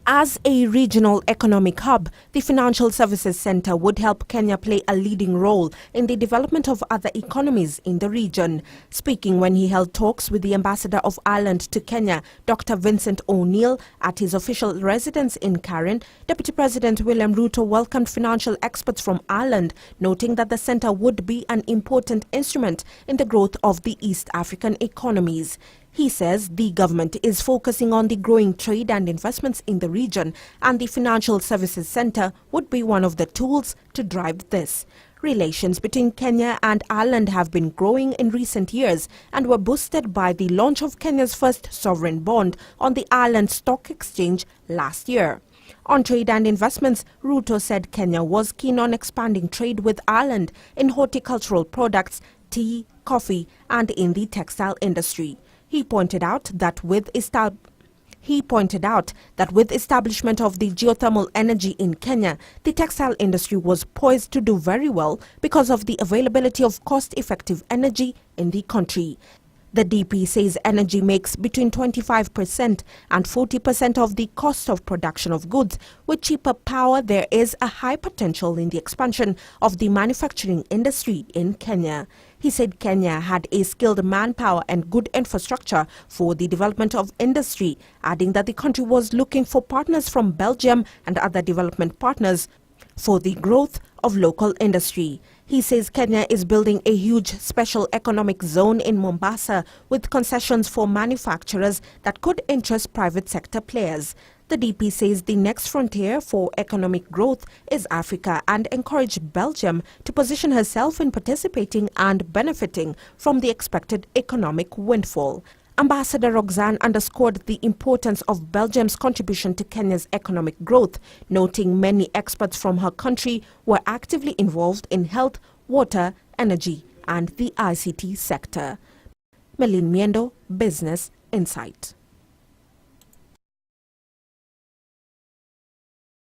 As a regional economic hub, the Financial Services Center would help Kenya play a leading role in the development of other economies in the region. Speaking when he held talks with the Ambassador of Ireland to Kenya, Dr. Vincent O'Neill, at his official residence in Karen, Deputy President William Ruto welcomed financial experts from Ireland, noting that the center would be an important instrument in the growth of the East African economies. He says the government is focusing on the growing trade and investments in the region, and the Financial Services Center would be one of the tools to drive this. Relations between Kenya and Ireland have been growing in recent years and were boosted by the launch of Kenya's first sovereign bond on the Ireland Stock Exchange last year. On trade and investments, Ruto said Kenya was keen on expanding trade with Ireland in horticultural products, tea, coffee, and in the textile industry. He pointed out that with establishment of the geothermal energy in Kenya, the textile industry was poised to do very well because of the availability of cost-effective energy in the country. The DP says energy makes between 25% and 40% of the cost of production of goods. With cheaper power, there is a high potential in the expansion of the manufacturing industry in Kenya. He said Kenya had a skilled manpower and good infrastructure for the development of industry, adding that the country was looking for partners from Belgium and other development partners for the growth of local industry. He says Kenya is building a huge special economic zone in Mombasa with concessions for manufacturers that could interest private sector players. The DP says the next frontier for economic growth is Africa and encouraged Belgium to position herself in participating and benefiting from the expected economic windfall. Ambassador Roxanne underscored the importance of Belgium's contribution to Kenya's economic growth, noting many experts from her country were actively involved in health, water, energy, and the ICT sector. Melin Miendo, Business Insight.